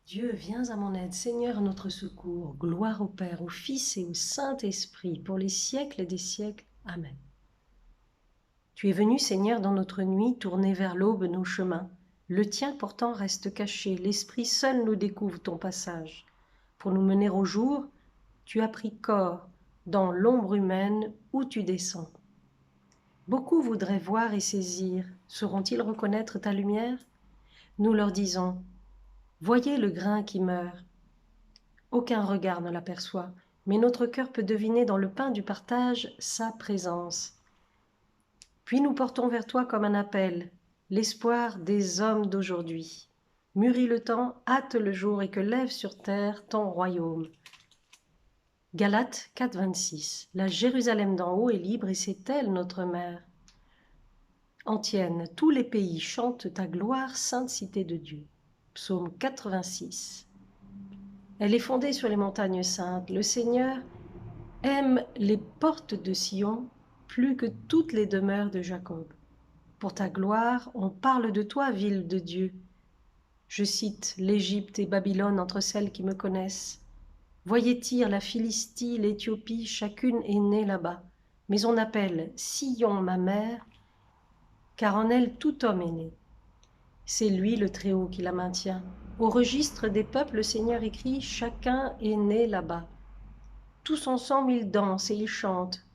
Dieu, viens à mon aide, Seigneur, notre secours. Gloire au Père, au Fils et au Saint-Esprit, pour les siècles des siècles. Amen. Tu es venu, Seigneur, dans notre nuit, tourner vers l'aube nos chemins. Le tien pourtant reste caché, l'Esprit seul nous découvre ton passage. Pour nous mener au jour, tu as pris corps dans l'ombre humaine où tu descends. Beaucoup voudraient voir et saisir. Sauront-ils reconnaître ta lumière? Nous leur disons, voyez le grain qui meurt. Aucun regard ne l'aperçoit, mais notre cœur peut deviner dans le pain du partage sa présence. Puis nous portons vers toi comme un appel, l'espoir des hommes d'aujourd'hui. Mûrit le temps, hâte le jour et que lève sur terre ton royaume. Galates 4, 26. La Jérusalem d'en haut est libre et c'est elle notre mère. Antienne, tous les pays chantent ta gloire, sainte cité de Dieu. Psaume 86. Elle est fondée sur les montagnes saintes. Le Seigneur aime les portes de Sion plus que toutes les demeures de Jacob. Pour ta gloire, on parle de toi, ville de Dieu. Je cite l'Égypte et Babylone entre celles qui me connaissent. Voyez Tyr, la Philistie, l'Éthiopie, chacune est née là-bas. Mais on appelle Sion ma mère, car en elle tout homme est né. C'est lui le Très-Haut qui la maintient. Au registre des peuples, le Seigneur écrit, chacun est né là-bas. Tous ensemble ils dansent et ils chantent.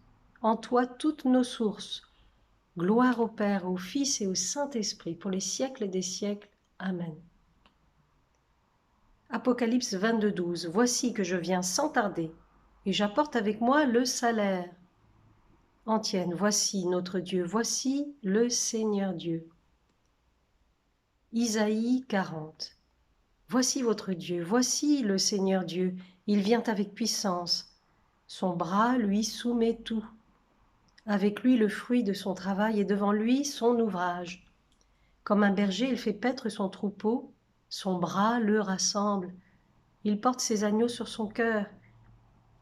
En toi toutes nos sources. Gloire au Père, au Fils et au Saint-Esprit, pour les siècles des siècles. Amen. Apocalypse 22, 12. Voici que je viens sans tarder, et j'apporte avec moi le salaire. Antienne, voici notre Dieu, voici le Seigneur Dieu. Isaïe 40. Voici votre Dieu, voici le Seigneur Dieu, il vient avec puissance. Son bras lui soumet tout. Avec lui le fruit de son travail et devant lui son ouvrage. Comme un berger, il fait paître son troupeau, son bras le rassemble. Il porte ses agneaux sur son cœur.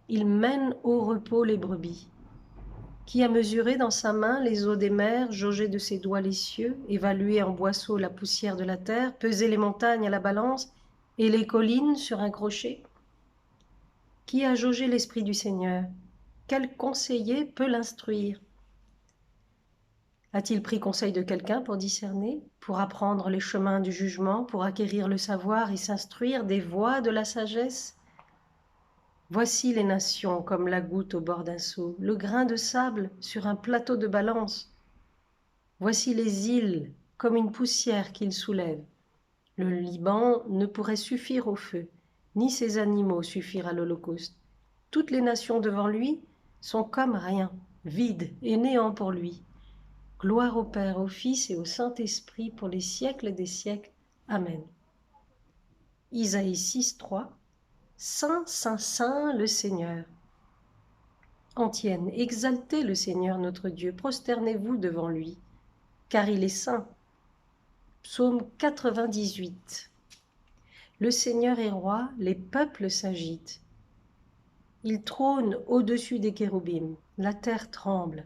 Il mène au repos les brebis. Qui a mesuré dans sa main les eaux des mers, jaugé de ses doigts les cieux, évalué en boisseau la poussière de la terre, pesé les montagnes à la balance et les collines sur un crochet? Qui a jaugé l'esprit du Seigneur? Quel conseiller peut l'instruire? A-t-il pris conseil de quelqu'un pour discerner, pour apprendre les chemins du jugement, pour acquérir le savoir et s'instruire des voies de la sagesse? Voici les nations comme la goutte au bord d'un seau, le grain de sable sur un plateau de balance. Voici les îles comme une poussière qu'il soulève. Le Liban ne pourrait suffire au feu, ni ses animaux suffire à l'holocauste. Toutes les nations devant lui sont comme rien, vides et néant pour lui. Gloire au Père, au Fils et au Saint-Esprit pour les siècles des siècles. Amen. Isaïe 6, 3. Saint, Saint, Saint le Seigneur. Antienne, exaltez le Seigneur notre Dieu, prosternez-vous devant lui, car il est saint. Psaume 98. Le Seigneur est roi, les peuples s'agitent. Il trône au-dessus des kéroubim, la terre tremble.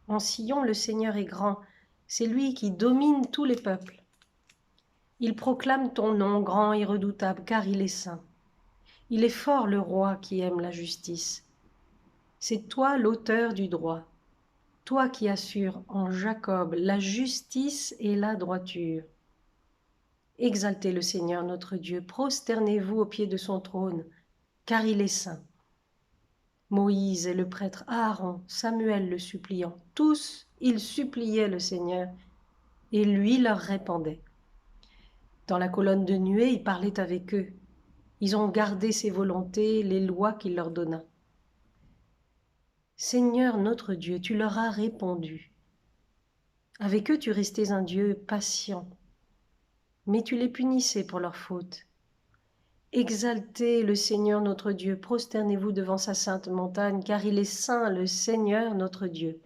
En Sion, le Seigneur est grand, c'est lui qui domine tous les peuples. Il proclame ton nom grand et redoutable, car il est saint. Il est fort le roi qui aime la justice. C'est toi l'auteur du droit, toi qui assures en Jacob la justice et la droiture. Exaltez le Seigneur notre Dieu, prosternez-vous au pied de son trône, car il est saint. Moïse et le prêtre Aaron, Samuel le suppliant, tous ils suppliaient le Seigneur, et lui leur répondait. Dans la colonne de nuée, il parlait avec eux. Ils ont gardé ses volontés, les lois qu'il leur donna. Seigneur notre Dieu, tu leur as répondu. Avec eux, tu restais un Dieu patient, mais tu les punissais pour leurs fautes. Exaltez le Seigneur notre Dieu, prosternez-vous devant sa sainte montagne, car il est saint, le Seigneur notre Dieu.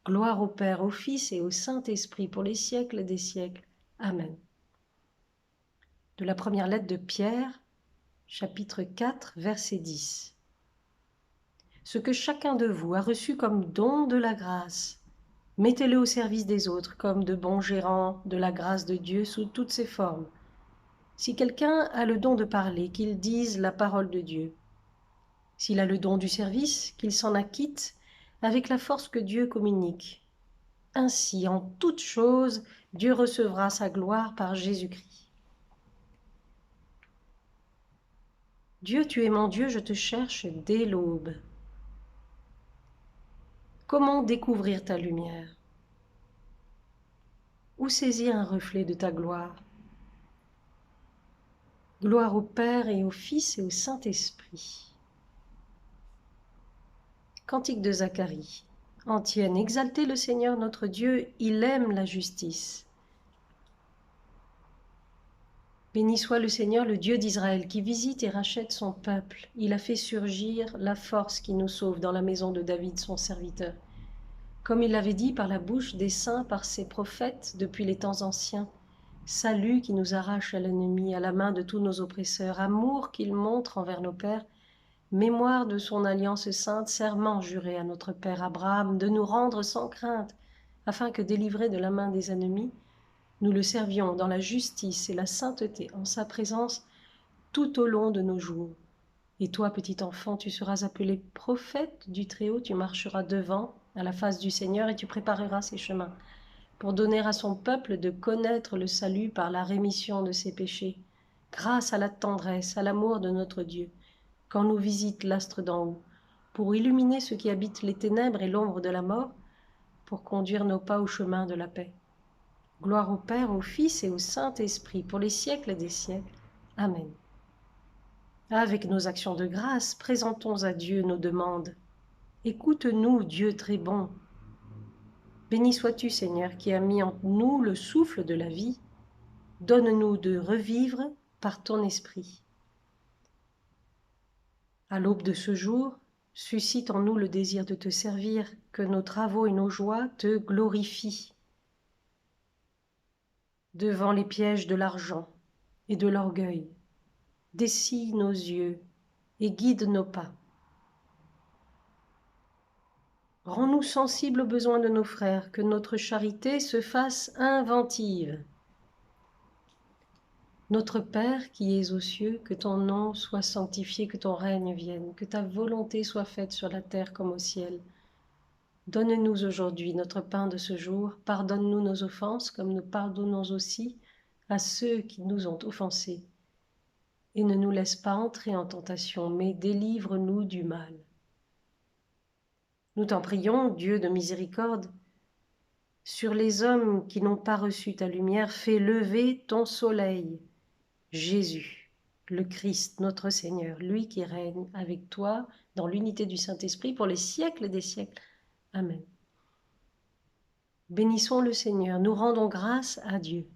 Gloire au Père, au Fils et au Saint-Esprit, pour les siècles des siècles. Amen. De la première lettre de Pierre, chapitre 4, verset 10. Ce que chacun de vous a reçu comme don de la grâce, mettez-le au service des autres comme de bons gérants de la grâce de Dieu sous toutes ses formes. Si quelqu'un a le don de parler, qu'il dise la parole de Dieu. S'il a le don du service, qu'il s'en acquitte avec la force que Dieu communique. Ainsi, en toutes choses, Dieu recevra sa gloire par Jésus-Christ. Dieu, tu es mon Dieu, je te cherche dès l'aube. Comment découvrir ta lumière? Où saisir un reflet de ta gloire? Gloire au Père et au Fils et au Saint-Esprit. Cantique de Zacharie. Antienne, exaltez le Seigneur notre Dieu, il aime la justice. Béni soit le Seigneur, le Dieu d'Israël, qui visite et rachète son peuple. Il a fait surgir la force qui nous sauve dans la maison de David, son serviteur. Comme il l'avait dit par la bouche des saints, par ses prophètes, depuis les temps anciens. Salut qui nous arrache à l'ennemi, à la main de tous nos oppresseurs. Amour qu'il montre envers nos pères. Mémoire de son alliance sainte, serment juré à notre père Abraham, de nous rendre sans crainte, afin que, délivrés de la main des ennemis, nous le servions dans la justice et la sainteté en sa présence tout au long de nos jours. Et toi, petit enfant, tu seras appelé prophète du Très-Haut, tu marcheras devant, à la face du Seigneur, et tu prépareras ses chemins, pour donner à son peuple de connaître le salut par la rémission de ses péchés, grâce à la tendresse, à l'amour de notre Dieu, quand nous visite l'astre d'en haut, pour illuminer ceux qui habitent les ténèbres et l'ombre de la mort, pour conduire nos pas au chemin de la paix. Gloire au Père, au Fils et au Saint-Esprit, pour les siècles des siècles. Amen. Avec nos actions de grâce, présentons à Dieu nos demandes. Écoute-nous, Dieu très bon. Béni sois-tu, Seigneur, qui as mis en nous le souffle de la vie. Donne-nous de revivre par ton esprit. À l'aube de ce jour, suscite en nous le désir de te servir, que nos travaux et nos joies te glorifient. Devant les pièges de l'argent et de l'orgueil, dessille nos yeux et guide nos pas. Rends-nous sensibles aux besoins de nos frères, que notre charité se fasse inventive. Notre Père qui es aux cieux, que ton nom soit sanctifié, que ton règne vienne, que ta volonté soit faite sur la terre comme au ciel. Donne-nous aujourd'hui notre pain de ce jour, pardonne-nous nos offenses comme nous pardonnons aussi à ceux qui nous ont offensés. Et ne nous laisse pas entrer en tentation, mais délivre-nous du mal. Nous t'en prions, Dieu de miséricorde, sur les hommes qui n'ont pas reçu ta lumière, fais lever ton soleil, Jésus, le Christ, notre Seigneur, lui qui règne avec toi dans l'unité du Saint-Esprit pour les siècles des siècles. Amen. Bénissons le Seigneur, nous rendons grâce à Dieu.